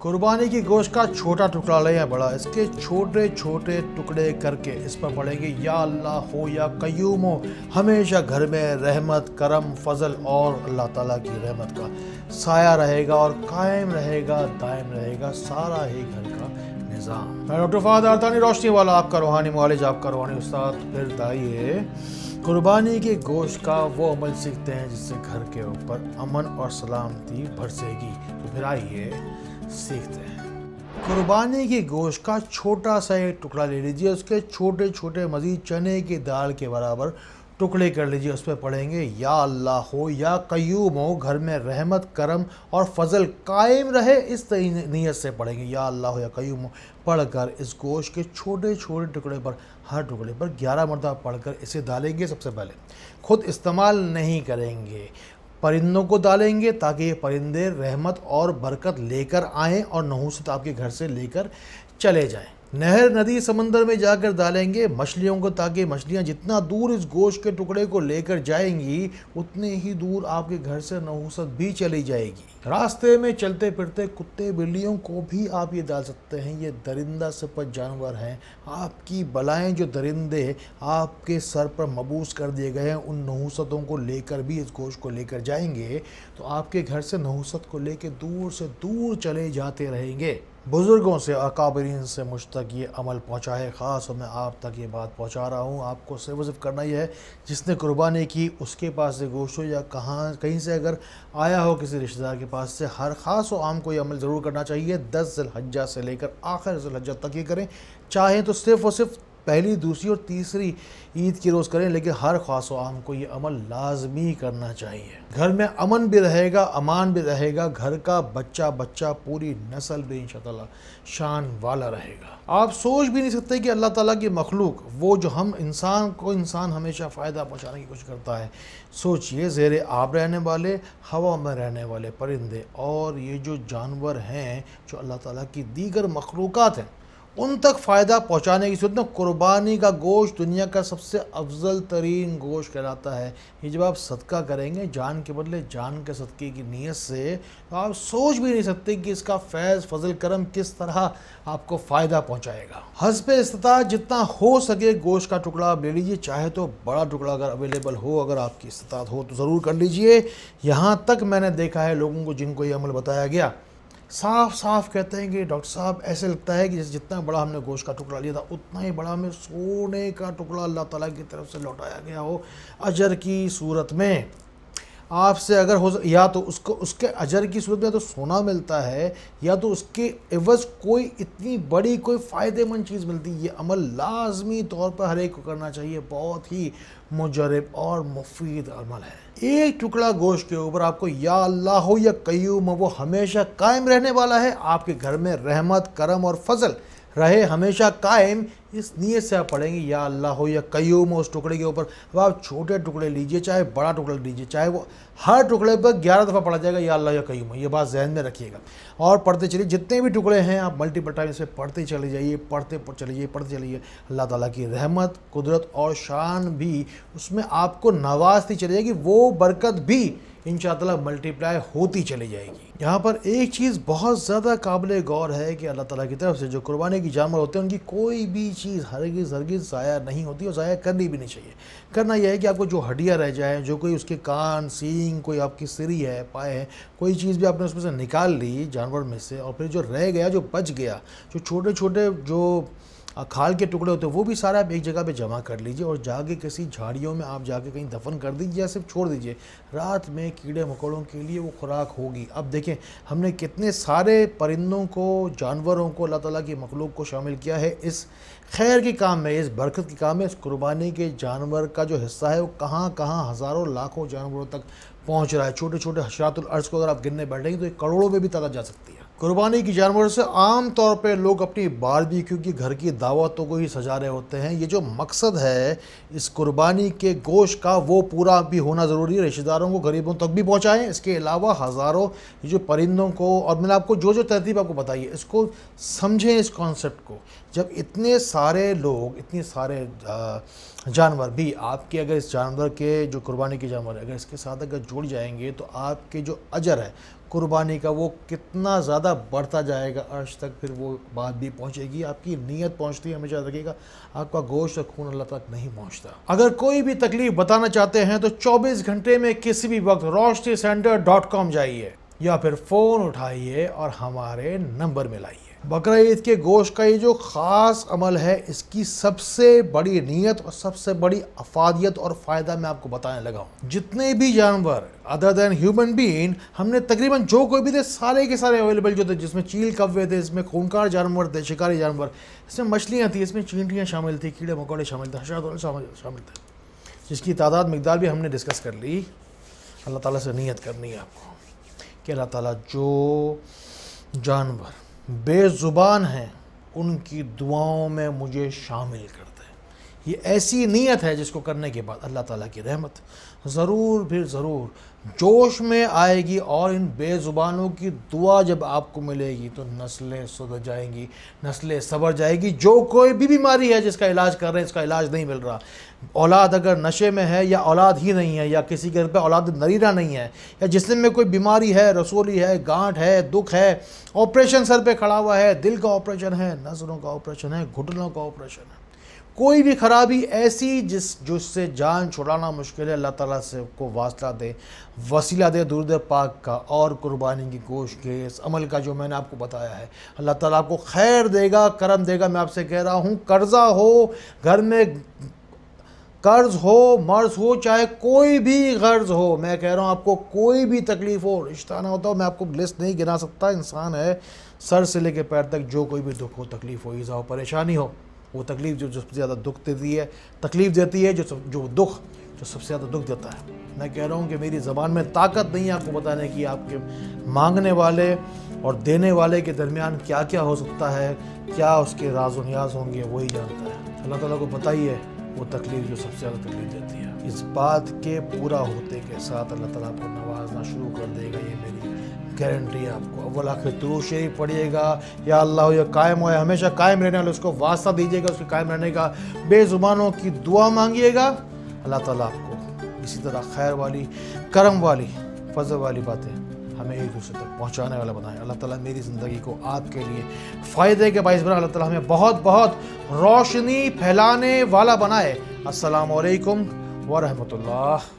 कुर्बानी की गोश्त का छोटा टुकड़ा ले या बड़ा, इसके छोटे छोटे टुकड़े करके इस पर पड़ेंगे या अल्लाह हो या कय्यूम हो, हमेशा घर में रहमत, करम, फजल और अल्लाह ताला की रहमत का साया रहेगा और कायम रहेगा, दायम रहेगा सारा ही घर का निज़ाम। मैं डॉक्टर फहद आर्तानी रोशनी वाला, आपका रूहानी मुआलिज, आपका रूहानी उस्ताद। फिर आइए कुर्बानी के गोश्त का वो अमल सीखते हैं जिससे घर के ऊपर अमन और सलामती बरसेगी। तो फिर आइए सीखते हैं। कुर्बानी के गोश्त का छोटा सा एक टुकड़ा ले लीजिए, उसके छोटे छोटे मजीद चने की दाल के बराबर टुकड़े कर लीजिए। उस पर पढ़ेंगे या अल्लाह हो या कय्यूम हो, घर में रहमत, करम और फजल कायम रहे, इस नीयत से पढ़ेंगे या अल्लाह हो या कय्यूम हो। पढ़कर इस गोश्त के छोटे छोटे टुकड़े पर, हर टुकड़े पर 11 मरतबा पढ़कर इसे डालेंगे। सबसे पहले खुद इस्तेमाल नहीं करेंगे, परिंदों को डालेंगे ताकि ये परिंदे रहमत और बरकत लेकर आएँ और नहूसत आपके घर से लेकर चले जाएं। नहर, नदी, समंदर में जाकर डालेंगे मछलियों को, ताकि मछलियां जितना दूर इस गोश्त के टुकड़े को लेकर जाएंगी उतने ही दूर आपके घर से नहूसत भी चली जाएगी। रास्ते में चलते फिरते कुत्ते बिल्लियों को भी आप ये डाल सकते हैं। ये दरिंदा सिफत जानवर हैं। आपकी बलाएं जो दरिंदे आपके सर पर मबूस कर दिए गए हैं, उन नहूसतों को लेकर भी इस गोश्त को लेकर जाएंगे तो आपके घर से नहूसत को लेकर दूर से दूर चले जाते रहेंगे। बुज़ुर्गों से, अकाबरीन से मुझ तक ये अमल पहुँचा है, ख़ास और मैं आप तक ये बात पहुँचा रहा हूँ। आपको सिर्फ करना ही है, जिसने कुर्बानी की उसके पास से गोश्त हो या कहीं से अगर आया हो किसी रिश्तेदार के पास से, हर ख़ास व आम को ये अमल ज़रूर करना चाहिए। 10 ज़िलहज्जा से लेकर आखिर ज़िलहज्जा तक ये करें। चाहें तो सिर्फ़ और सिर्फ पहली, दूसरी और तीसरी ईद के रोज़ करें, लेकिन हर ख़ास व आम को ये अमल लाजमी करना चाहिए। घर में अमन भी रहेगा, अमान भी रहेगा, घर का बच्चा बच्चा, पूरी नस्ल भी इंशाअल्लाह शान वाला रहेगा। आप सोच भी नहीं सकते कि अल्लाह ताला की मखलूक, वो जो हम इंसान हमेशा फ़ायदा पहुँचाने की कोशिश करता है। सोचिए, ज़ेरे आब रहने वाले, हवा में रहने वाले परिंदे और ये जो जानवर हैं जो अल्लाह ताला की दीगर मखलूक़ात हैं, उन तक फ़ायदा पहुँचाने की सूरत में कुर्बानी का गोश्त दुनिया का सबसे अफजल तरीन गोश्त कहलाता है। ये जब आप सदका करेंगे जान के बदले जान के सदक़े की नीयत से, तो आप सोच भी नहीं सकते कि इसका फैज़, फजल, करम किस तरह आपको फ़ायदा पहुँचाएगा। हस्बे इस्तिताअत जितना हो सके गोश्त का टुकड़ा आप ले लीजिए, चाहे तो बड़ा टुकड़ा अगर अवेलेबल हो, अगर आपकी इस्तिताअत हो तो ज़रूर कर लीजिए। यहाँ तक मैंने देखा है लोगों को जिनको ये अमल बताया गया, साफ साफ कहते हैं कि डॉक्टर साहब ऐसे लगता है कि जितना बड़ा हमने गोश्त का टुकड़ा लिया था उतना ही बड़ा हमें सोने का टुकड़ा अल्लाह ताला की तरफ से लौटाया गया हो अजर की सूरत में। आपसे अगर हो या तो उसके अजर की सूरत में तो सोना मिलता है, या तो उसके एवज़ कोई इतनी बड़ी कोई फ़ायदेमंद चीज़ मिलती है। ये अमल लाजमी तौर पर हर एक को करना चाहिए, बहुत ही मुजरब और मुफीद अमल है। एक टुकड़ा गोश्त के ऊपर आपको या अल्लाह हो या कय्यूम हो, वो हमेशा कायम रहने वाला है। आपके घर में रहमत, करम और फजल रहे हमेशा कायम, इस नीयत से आप पढ़ेंगे या अल्लाह हो या कय्यूम हो उस टुकड़े के ऊपर। अब आप छोटे टुकड़े लीजिए, चाहे बड़ा टुकड़ा लीजिए, चाहे वो हर टुकड़े पर 11 दफ़ा पढ़ा जाएगा या अल्लाह या कय्यूम हो। ये बात जहन में रखिएगा और पढ़ते चलिए। जितने भी टुकड़े हैं आप मल्टीपल टाइम से पढ़ते चले जाइए, पढ़ते चलिए। अल्लाह ताला की रहमत, कुदरत और शान भी उसमें आपको नवाजती चली जाएगी, वो बरकत भी इंशाअल्लाह मल्टीप्लाई होती चली जाएगी। यहाँ पर एक चीज़ बहुत ज़्यादा काबिल गौर है कि अल्लाह ताला की तरफ से जो कुर्बानी की जानवर होते हैं उनकी कोई भी चीज़ हरगिज़ ज़ाया नहीं होती और ज़ाया करनी भी नहीं चाहिए। करना यह है कि आपको जो हड्डियाँ रह जाए, जो कोई उसके कान, सींग, कोई आपकी सिरी है, पाए हैं, कोई चीज़ भी आपने उसमें से निकाल ली जानवर में से, और फिर जो रह गया, जो बच गया, जो छोटे छोटे जो खाल के टुकड़े होते हैं, वो भी सारा आप एक जगह पे जमा कर लीजिए और जाके किसी झाड़ियों में आप जाके कहीं दफन कर दीजिए या सिर्फ छोड़ दीजिए। रात में कीड़े मकोड़ों के लिए वो खुराक होगी। अब देखें हमने कितने सारे परिंदों को, जानवरों को, अल्लाह ताला की मखलूक को शामिल किया है इस खैर के काम में, इस बरकत के काम में। इस कुर्बानी के जानवर का जो हिस्सा है वो कहाँ कहाँ हज़ारों लाखों जानवरों तक पहुँच रहा है। छोटे छोटे हशरातुल अर्ज़ को अगर आप गिनने बैठेंगे तो ये करोड़ों में भी तादाद जा सकती है। कुर्बानी की जानवरों से आम तौर पे लोग अपनी बारबेक्यू की घर की दावतों को ही सजा रहे होते हैं। ये जो मकसद है इस कुर्बानी के गोश्त का, वो पूरा भी होना ज़रूरी है। रिश्तेदारों को, गरीबों तक भी पहुंचाएं। इसके अलावा हज़ारों ये जो परिंदों को, और मैंने आपको जो तरतीब आपको बताई है, इसको समझें, इस कॉन्सेप्ट को। जब इतने सारे लोग, इतने सारे जानवर भी आपके, अगर इस जानवर के जो कुर्बानी के जानवर है, अगर इसके साथ अगर जुड़ जाएंगे तो आपके जो अजर है قربانی کا وہ کتنا زیادہ بڑھتا جائے گا عرش تک، پھر وہ بات بھی پہنچے گی، آپ کی نیت پہنچتی ہے، ہمیشہ رکھیے گا آپ کا گوشت اور خون اللہ تک نہیں پہنچتا۔ اگر کوئی بھی تکلیف بتانا چاہتے ہیں تو 24 گھنٹے میں کسی بھی وقت roshnicenter.com جائیے یا پھر فون اٹھائیے اور ہمارے نمبر میں لائیے۔ بقرہ عید کے گوشت کا یہ جو خاص عمل ہے، اس کی سب سے بڑی نیت اور سب سے بڑی افادیت اور فائدہ میں آپ کو بتانے لگا ہوں۔ جتنے بھی جانور ادر دین ہیومن بینگ ہم نے تقریباً جو کوئی بھی تھے سارے کے سارے اویلیبل جو تھے، جس میں چیل کوے تھے، اس میں خونخوار جانور تھے، شکاری جانور، اس میں مچھلیاں تھیں، اس میں چینٹیاں شامل تھیں، کیڑے مکوڑے شامل تھے، حشرات شامل تھے، جس کی تعداد مقدار بھی ہم نے ڈسکس کر لی۔ اللہ تعالیٰ سے نیت کرنی ہے آپ کو کہ اللہ تعالیٰ جو جانور بے زبان ہیں ان کی دعاؤں میں مجھے شامل کر دے۔ یہ ایسی نیت ہے جس کو کرنے کے بعد اللہ تعالیٰ کی رحمت ضرور پھر ضرور جوش میں آئے گی، اور ان بے زبانوں کی دعا جب آپ کو ملے گی تو نسلیں سدھر جائیں گی، نسلیں سنور جائے گی۔ جو کوئی بھی بیماری ہے جس کا علاج کر رہے ہیں، اس کا علاج نہیں مل رہا، اولاد اگر نشے میں ہے یا اولاد ہی نہیں ہے، یا کسی گھر پہ اولاد نریرہ نہیں ہے، یا جسم میں کوئی بیماری ہے، رسولی ہے، گانٹھ ہے، دکھ ہے، آپریشن سر پہ کھڑا ہوا ہے، دل کا آپریشن ہے، نظروں کا آپریشن ہے، گھٹنوں کا آپریشن ہے، کوئی بھی خرابی ایسی جس سے جان چھڑانا مشکل ہے، اللہ تعالیٰ سے کو واسطہ دے، وسیلہ دے درود پاک کا اور قربانی کی گوشت کے اس عمل کا جو میں نے آپ کو بتایا ہے۔ اللہ تعالیٰ آپ کو خیر دے گا، کرم دے گا۔ میں آپ سے کہہ رہا ہوں، قرضہ ہو گھر میں، قرض ہو، مرض ہو، چاہے کوئی بھی غرض ہو، میں کہہ رہا ہوں آپ کو کوئی بھی تکلیف ہو، رشتہ نہ ہوتا ہو، میں آپ کو لسٹ نہیں گنا سکتا، انسان ہے سر سے لے کے پیر تک، جو کوئی بھی دکھ ہو، تکلیف ہو، ایذا ہو، پریشانی ہو، وہ تکلیف جو سب سے زیادہ دکھ دیتی ہے، تکلیف دیتی ہے، جو دکھ جو سب سے زیادہ دکھ دیتا ہے۔ میں کہہ رہا ہوں کہ میری زبان میں طاقت نہیں ہے آپ کو بتانے کی آپ کے مانگنے والے اور دینے والے کے درمیان کیا کیا ہو سکتا ہے، کیا اس کے راز و نیاز ہوں گے، وہی جانتا ہے۔ اللہ تعالیٰ کو پتہ ہی ہے وہ تکلیف جو سب سے زیادہ تکلیف دیتی ہے۔ اس بات کے پورا ہوتے کے ساتھ اللہ تعالیٰ کو نوازنا شروع کر دے گا، یہ میری گارنٹی ہے آپ کو۔ اول آخر درود شریف پڑھیے گا، یا اللہ یہ قائم ہو، ہمیشہ قائم رہنے والے، اس کو واسطہ دیجیے گا، اس کے قائم رہنے کا، بے زبانوں کی دعا مانگیے گا، اللہ تعالیٰ آپ کو اسی طرح خیر والی، کرم والی، فضل والی باتیں ہمیں ایک دوسرے تک پہنچانے والا بنائے۔ اللہ تعالیٰ میری زندگی کو آپ کے لیے فائدے کے باعث بنا، اللہ تعالیٰ ہمیں بہت بہت روشنی پھیلانے والا بنائے۔ السلام علیکم ورحمۃ اللہ۔